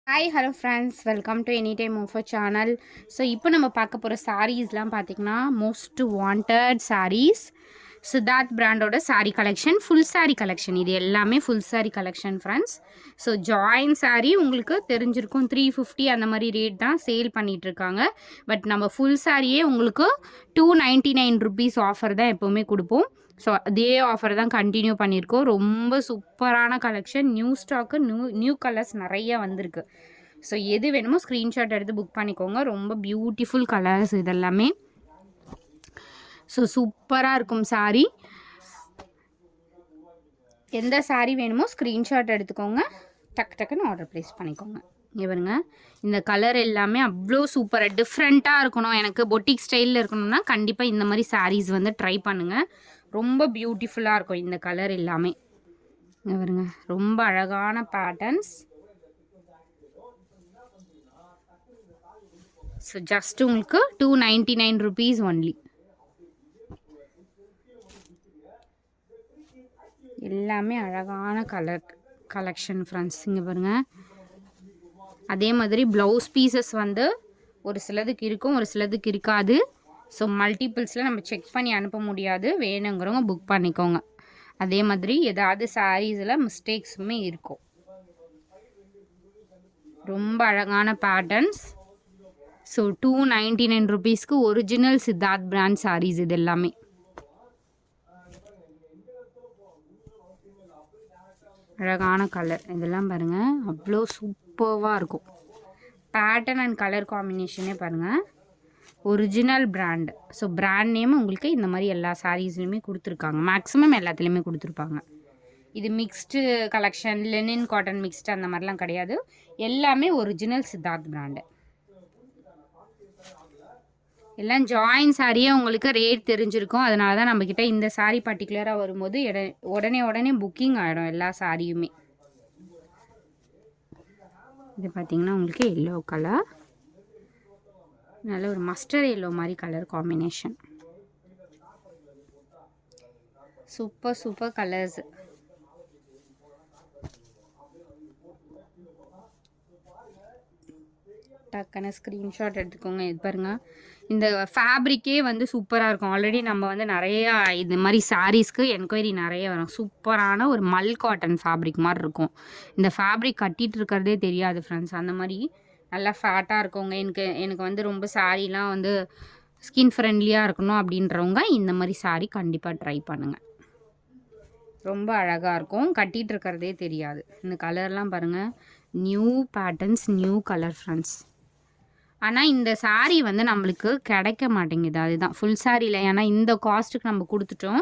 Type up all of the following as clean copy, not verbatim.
Hi hello friends, welcome to any time offer channel. So இப்போ நம்ம பார்க்க போகிற சாரீஸ்லாம் பார்த்திங்கன்னா மோஸ்ட் வாண்டட் சாரீஸ். சித்தார்த் பிராண்டோட sari collection, full sari collection. இது எல்லாமே full sari collection friends. So join sari உங்களுக்கு தெரிஞ்சிருக்கும், 350 அந்த மாதிரி ரேட் தான் சேல் பண்ணிகிட்ருக்காங்க. பட் நம்ம ஃபுல் சாரியே உங்களுக்கு 299 ருபீஸ் ஆஃபர் தான் எப்போவுமே கொடுப்போம். ஸோ அதே ஆஃபர் தான் கண்டினியூ பண்ணியிருக்கோம். ரொம்ப சூப்பரான collection, new stock, new colours நிறைய வந்திருக்கு. ஸோ எது வேணுமோ ஸ்க்ரீன்ஷாட் எடுத்து புக் பண்ணிக்கோங்க. ரொம்ப பியூட்டிஃபுல் கலர்ஸ் இதெல்லாமே. ஸோ சூப்பராக இருக்கும் சாரீ. எந்த சாரீ வேணுமோ ஸ்க்ரீன்ஷாட் எடுத்துக்கோங்க, டக்குன்னு ஆர்டர் ப்ளேஸ் பண்ணிக்கோங்க. இவருங்க இந்த கலர் எல்லாமே அவ்வளோ சூப்பராக டிஃப்ரெண்ட்டாக இருக்கணும், எனக்கு பொட்டிக் ஸ்டைலில் இருக்கணும்னா கண்டிப்பாக இந்த மாதிரி சாரீஸ் வந்து ட்ரை பண்ணுங்கள். ரொம்ப பியூட்டிஃபுல்லாக இருக்கும் இந்த கலர் எல்லாமே. இவருங்க ரொம்ப அழகான பேட்டர்ன்ஸ். ஸோ ஜஸ்ட் உங்களுக்கு 299 ருபீஸ் ஒன்லி. எல்லாமே அழகான கலெக்ஷன் ஃப்ரெண்ட்ஸ். இங்கே பாருங்கள். அதே மாதிரி ப்ளவுஸ் பீசஸ் வந்து ஒரு சிலதுக்கு இருக்கும், ஒரு சிலதுக்கு இருக்காது. ஸோ மல்டிபிள்ஸில் நம்ம செக் பண்ணி அனுப்ப முடியாது, வேணுங்கிறவங்க புக் பண்ணிக்கோங்க. அதே மாதிரி ஏதாவது சாரீஸில் மிஸ்டேக்ஸுமே இருக்கும். ரொம்ப அழகான பேட்டர்ன்ஸ். ஸோ 299 ருபீஸ்க்கு ஒரிஜினல் சித்தார்த் பிராண்ட் சாரீஸ் இது எல்லாமே. அழகான கலர் இதெல்லாம் பாருங்கள், அவ்வளோ சூப்பராக இருக்கும். பேட்டர்ன் அண்ட் கலர் காம்பினேஷனே பாருங்கள், original brand. So brand name உங்களுக்கு இந்த மாதிரி எல்லா சாரீஸ்லையுமே கொடுத்துருக்காங்க, மேக்ஸிமம் எல்லாத்துலேயுமே கொடுத்துருப்பாங்க. இது mixed collection, Lenin cotton mixed அந்த மாதிரிலாம் கிடையாது, எல்லாமே ஒரிஜினல் சித்தார்த் பிராண்டு. எல்லாம் ஜாயின் சாரியே உங்களுக்கு ரேட் தெரிஞ்சிருக்கும். அதனால தான் நம்மக்கிட்ட இந்த சாரீ பர்டிகுலராக வரும்போது உடனே புக்கிங் ஆகிடும் எல்லா சாரியுமே. இது பார்த்திங்கன்னா உங்களுக்கு எல்லோ கலர், நல்ல ஒரு மஸ்டர்ட் எல்லோ மாதிரி கலர் காம்பினேஷன். Super colours. டக்குன்னு ஸ்க்ரீன்ஷாட் எடுத்துக்கோங்க. இது பாருங்கள், இந்த ஃபேப்ரிக்கே வந்து சூப்பராக இருக்கும். ஆல்ரெடி நம்ம வந்து நிறையா இந்த மாதிரி சாரீஸ்க்கு என்கொயரி நிறைய வரும். சூப்பரான ஒரு மல் காட்டன் ஃபேப்ரிக் மாதிரி இருக்கும். இந்த ஃபேப்ரிக் கட்டிகிட்டு இருக்கிறதே தெரியாது ஃப்ரெண்ட்ஸ். அந்த மாதிரி நல்லா ஃபேட்டாக இருக்கவங்க, எனக்கு வந்து ரொம்ப சாரீலாம் வந்து ஸ்கின் ஃப்ரெண்ட்லியாக இருக்கணும் அப்படின்றவங்க இந்த மாதிரி சாரீ கண்டிப்பாக ட்ரை பண்ணுங்கள். ரொம்ப அழகாக இருக்கும், கட்டிகிட்டு இருக்கிறதே தெரியாது. இந்த கலர்லாம் பாருங்கள், new patterns, new colour friends. ஆனால் இந்த சாரீ வந்து நம்மளுக்கு கிடைக்க மாட்டேங்குது, அதுதான் ஃபுல் சாரியில். ஏன்னா இந்த காஸ்ட்டுக்கு நம்ம கொடுத்துட்டோம்.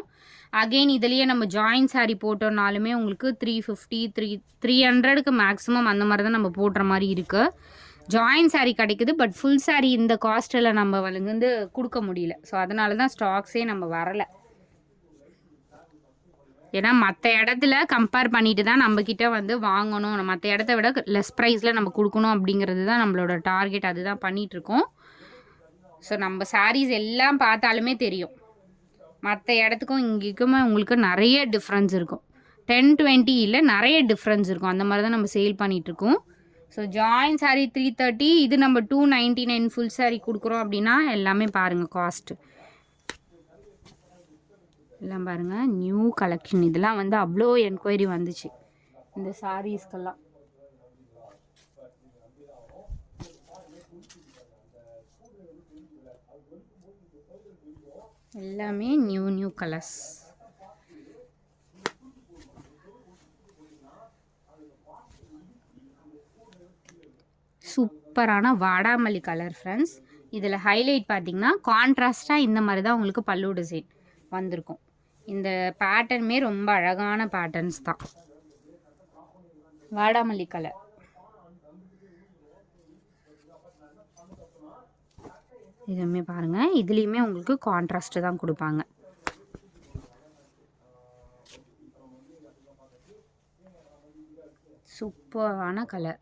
அகெயின் இதுலேயே நம்ம ஜாயின் சாரீ போட்டோம்னாலுமே உங்களுக்கு 350 300க்கு மேக்ஸிமம் அந்த மாதிரி தான் நம்ம போடுற மாதிரி இருக்குது. ஜாயின் சாரீ கிடைக்குது, பட் ஃபுல் சாரீ இந்த காஸ்ட்டில் நம்ம வந்து கொடுக்க முடியல. ஸோ அதனால தான் ஸ்டாக்ஸே நம்ம வரலை. ஏன்னா மற்ற இடத்துல கம்பேர் பண்ணிட்டு தான் நம்மக்கிட்ட வந்து வாங்கணும், மற்ற இடத்த விட லெஸ் ப்ரைஸில் நம்ம கொடுக்கணும் அப்படிங்கிறது தான் நம்மளோட டார்கெட். அதுதான் பண்ணிகிட்ருக்கோம். ஸோ நம்ம சாரீஸ் எல்லாம் பார்த்தாலுமே தெரியும், மற்ற இடத்துக்கும் இங்கேக்குமே உங்களுக்கு நிறைய டிஃப்ரென்ஸ் இருக்கும். 10-20 இல்லை, நிறைய டிஃப்ரென்ஸ் இருக்கும். அந்த மாதிரி தான் நம்ம சேல் பண்ணிகிட்ருக்கோம். ஸோ ஜாயின் சாரீ 330, இது நம்ம 299 ஃபுல் சாரீ கொடுக்குறோம் அப்படின்னா எல்லாமே பாருங்கள் காஸ்ட்டு எல்லாம் பாருங்கள். நியூ கலெக்ஷன் இதெல்லாம் வந்து அவ்வளோ என்கொயரி வந்துச்சு இந்த சாரீஸ்க்கெல்லாம். எல்லாமே நியூ கலர்ஸ். சூப்பரான வாடாமல்லி கலர் ஃப்ரெண்ட்ஸ். இதில் ஹைலைட் பார்த்திங்கன்னா கான்ட்ராஸ்டாக இந்த மாதிரி தான் உங்களுக்கு பல்லு டிசைன் வந்திருக்கும். இந்த பேட்டர்னுமே ரொம்ப அழகான பேட்டர்ன்ஸ் தான். வாடாமல்லி கலர் இதுவுமே பாருங்கள், இதுலேயுமே உங்களுக்கு கான்ட்ராஸ்ட்டு தான் கொடுப்பாங்க. சூப்பரான கலர்.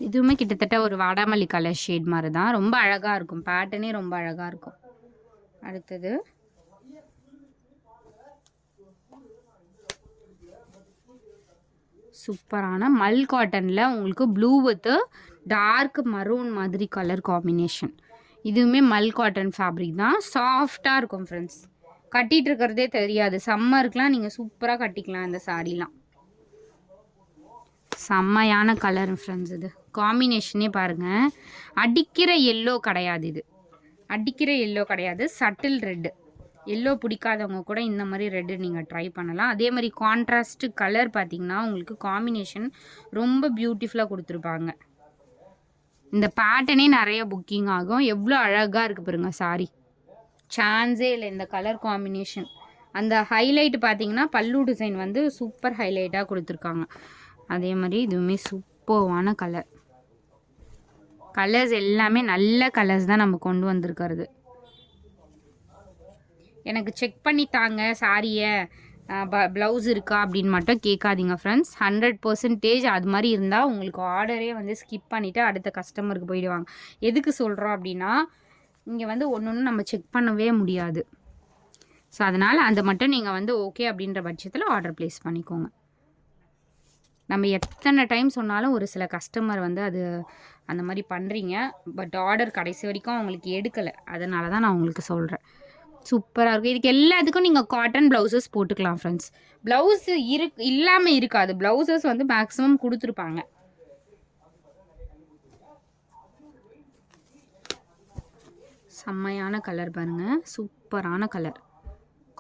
இதுவுமே கிட்டத்தட்ட ஒரு வாடாமல்லி கலர் ஷேட் மாதிரி தான். ரொம்ப அழகாக இருக்கும், பேட்டர்னே ரொம்ப அழகாக இருக்கும். அடுத்தது சூப்பரான மல் காட்டனில் உங்களுக்கு ப்ளூ வித் டார்க் மரூன் மாதிரி கலர் காம்பினேஷன். இதுவுமே மல் காட்டன் ஃபேப்ரிக் தான். சாஃப்டாக இருக்கும் ஃப்ரெண்ட்ஸ். கட்டிகிட்டு இருக்கிறதே தெரியாது. சம்மருக்குலாம் நீங்கள் சூப்பராக கட்டிக்கலாம் இந்த சாரீலாம். செம்மையான கலர் ஃப்ரெண்ட்ஸ். இது காம்பினேஷனே பாருங்கள். அடிக்கிற எல்லோ கிடையாது, இது அடிக்கிற எல்லோ கிடையாது, சட்டில் ரெட்டு. எல்லோ பிடிக்காதவங்க கூட இந்த மாதிரி ரெட்டு நீங்கள் ட்ரை பண்ணலாம். அதே மாதிரி கான்ட்ராஸ்ட் கலர் பார்த்திங்கன்னா உங்களுக்கு காம்பினேஷன் ரொம்ப பியூட்டிஃபுல்லாக கொடுத்துருப்பாங்க. இந்த பேட்டர்னே நிறைய புக்கிங் ஆகும். எவ்வளோ அழகாக இருக்குது பாருங்க சாரி. சான்ஸே இல்லை இந்த கலர் காம்பினேஷன். அந்த ஹைலைட் பார்த்தீங்கன்னா பல்லு டிசைன் வந்து சூப்பர் ஹைலைட்டாக கொடுத்துருக்காங்க. அதே மாதிரி இதுவுமே சூப்பர்வான கலர். கலர்ஸ் எல்லாமே நல்ல கலர்ஸ் தான் நம்ம கொண்டு வந்திருக்கிறது. எனக்கு செக் பண்ணி தாங்க சாரியை, ப்ளவுஸ் இருக்கா அப்படின்னு மட்டும் கேட்காதீங்க ஃப்ரெண்ட்ஸ். 100% அது மாதிரி இருந்தால் உங்களுக்கு ஆர்டரே வந்து ஸ்கிப் பண்ணிவிட்டு அடுத்த கஸ்டமருக்கு போயிடுவாங்க. எதுக்கு சொல்கிறோம் அப்படின்னா இங்கே வந்து ஒன்று ஒன்று நம்ம செக் பண்ணவே முடியாது. ஸோ அதனால் அந்த மட்டும் நீங்கள் வந்து ஓகே அப்படின்ற பட்சத்தில் ஆர்டர் ப்ளேஸ் பண்ணிக்கோங்க. நம்ம எத்தனை டைம் சொன்னாலும் ஒரு சில கஸ்டமர் வந்து அது அந்த மாதிரி பண்ணுறீங்க. பட் ஆர்டர் கடைசி வரைக்கும் அவங்களுக்கு எடுக்கலை. அதனால தான் நான் உங்களுக்கு சொல்கிறேன். சூப்பராக இருக்கும். இதுக்கு எல்லாத்துக்கும் நீங்கள் காட்டன் ப்ளவுசஸ் போட்டுக்கலாம் ஃப்ரெண்ட்ஸ். ப்ளவுஸ் இல்லாமல் இருக்காது. ப்ளவுசஸ் வந்து மேக்ஸிமம் கொடுத்துருப்பாங்க. செம்மையான கலர் பாருங்கள். சூப்பரான கலர்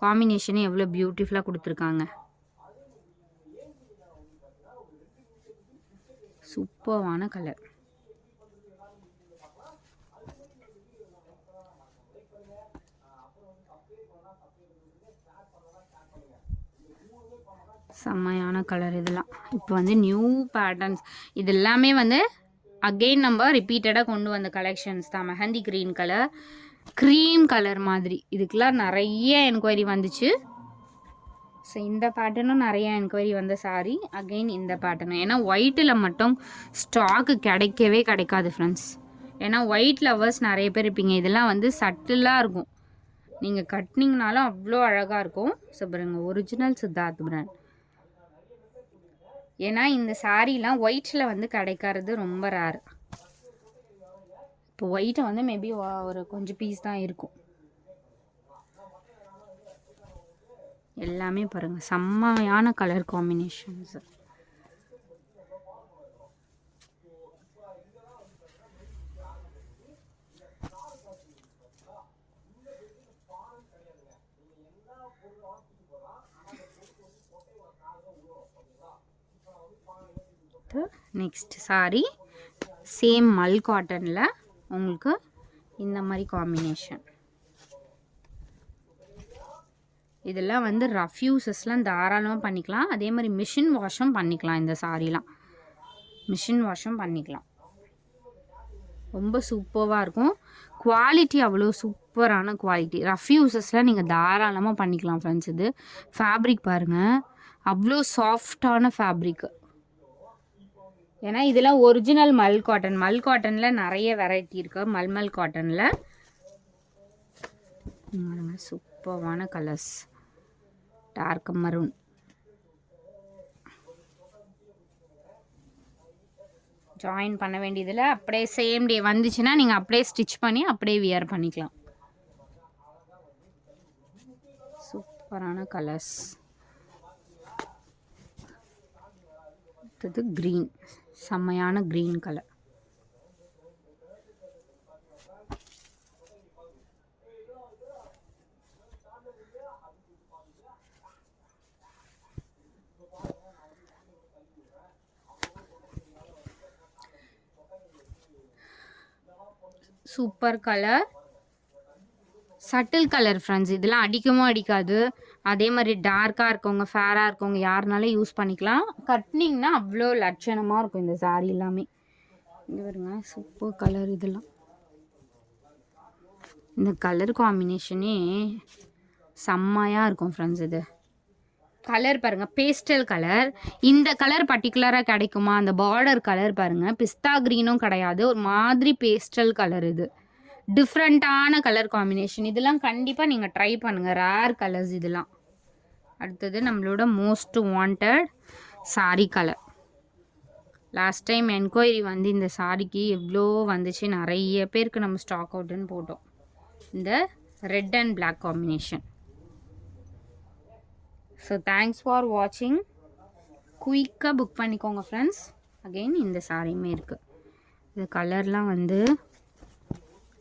காம்பினேஷனே எவ்வளோ பியூட்டிஃபுல்லாக கொடுத்துருக்காங்க. சூப்பரான கலர். செம்மையான கலர் இதெல்லாம். இப்போ வந்து நியூ பேட்டர்ன்ஸ் இது எல்லாமே வந்து அகெயின் நம்ம ரிப்பீட்டடாக கொண்டு வந்த கலெக்ஷன்ஸ் தான். Mehndi green colour, cream colour மாதிரி இதுக்கெலாம் நிறைய என்கொயரி வந்துச்சு. ஸோ இந்த பேட்டர்னும் நிறைய என்கொயரி வந்த சாரீ. அகெயின் இந்த பேட்டர்னும். ஏன்னா ஒயிட்டில் மட்டும் ஸ்டாக்கு கிடைக்கவே கிடைக்காது ஃப்ரெண்ட்ஸ். ஏன்னா ஒயிட் லவர்ஸ் நிறைய பேர் இருப்பீங்க. இதெல்லாம் வந்து சட்டிலாக இருக்கும். நீங்கள் கட்டினீங்கனாலும் அவ்வளோ அழகாக இருக்கும். ஸோ பாருங்க, ஒரிஜினல் சித்தார்த் பிராண்ட். ஏன்னா இந்த சாரீலாம் ஒயிட்டில் வந்து கிடைக்கிறது ரொம்ப ரேர். இப்போ ஒயிட்டை வந்து மேபி ஒரு கொஞ்சம் பீஸ் தான் இருக்கும். எல்லாமே பாருங்கள் செம்மையான colour combinations. Next sorry same மல் காட்டனில் உங்களுக்கு இந்த மாதிரி காம்பினேஷன். இதெல்லாம் வந்து ரஃப் யூசஸ்லாம் தாராளமாக பண்ணிக்கலாம். அதே மாதிரி மிஷின் வாஷும் பண்ணிக்கலாம். இந்த சாரீலாம் மிஷின் வாஷும் பண்ணிக்கலாம். ரொம்ப சூப்பராக இருக்கும். குவாலிட்டி அவ்வளோ சூப்பரான குவாலிட்டி. ரஃப் யூசஸ்லாம் நீங்கள் தாராளமாக பண்ணிக்கலாம் ஃப்ரெண்ட்ஸ். இது ஃபேப்ரிக் பாருங்கள், அவ்வளோ சாஃப்டான ஃபேப்ரிக்கு. ஏன்னா இதெல்லாம் ஒரிஜினல் மல் காட்டன். மல் காட்டனில் நிறைய வெரைட்டி இருக்குது. மல் காட்டனில் சூப்பரான கலர்ஸ். டார்க் மரூன், ஜாயின் பண்ண வேண்டியதில் அப்படியே சேம் டே வந்துச்சுன்னா நீங்கள் அப்படியே ஸ்டிச் பண்ணி அப்படியே வியர் பண்ணிக்கலாம். சூப்பரான கலர்ஸ். அடுத்தது க்ரீன், செம்மையான green colour. Super colour, subtle colour friends. இதெல்லாம் அடிக்கவும் அடிக்காது. அதே மாதிரி டார்க்காக இருக்கவங்க, ஃபேராக இருக்கவங்க யாருனாலும் யூஸ் பண்ணிக்கலாம். கட்னிங்னா அவ்வளோ லட்சணமாக இருக்கும் இந்த சாரீ எல்லாமே. இங்கே வருங்க, சூப்பர் கலர். இதெல்லாம் இந்த கலர் காம்பினேஷனே செம்மையாக இருக்கும் ஃப்ரெண்ட்ஸ். இது கலர் பாருங்கள், பேஸ்டல் கலர். இந்த கலர் பர்டிகுலராக கிடைக்குமா? அந்த பார்டர் கலர் பாருங்கள், பிஸ்தா க்ரீனும் கிடையாது, ஒரு மாதிரி பேஸ்டல் கலர். இது டிஃப்ரெண்ட்டான கலர் காம்பினேஷன். இதெல்லாம் கண்டிப்பாக நீங்கள் ட்ரை பண்ணுங்கள். ரேர் கலர்ஸ் இதெல்லாம். அடுத்தது நம்மளோட most wanted sari colour. Last time enquiry வந்து இந்த சாரிக்கு எவ்வளோ வந்துச்சு, நிறைய பேருக்கு நம்ம ஸ்டாக் அவுட்டுன்னு போட்டோம். இந்த red and black combination. So thanks for வாட்சிங். குயிக்காக புக் பண்ணிக்கோங்க ஃப்ரெண்ட்ஸ். அகெயின் இந்த சாரியுமே இருக்குது. இந்த கலர்லாம் வந்து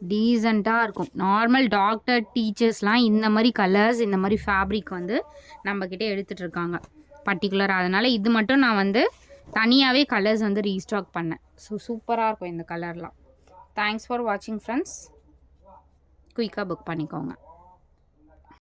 டீசெண்டாக இருக்கும். நார்மல் டாக்டர் டீச்சர்ஸ்லாம் இந்த மாதிரி கலர்ஸ், இந்த மாதிரி ஃபேப்ரிக் வந்து நம்மக்கிட்ட எடுத்துகிட்டு இருக்காங்க பர்டிகுலராக. அதனால் இது மட்டும் நான் வந்து தனியாகவே கலர்ஸ் வந்து ரீஸ்டாக் பண்ணேன். ஸோ சூப்பராக இருக்கும் இந்த கலர்லாம். தேங்க்ஸ் ஃபார் வாட்சிங் ஃப்ரெண்ட்ஸ். குயிக்காக புக் பண்ணிக்கோங்க.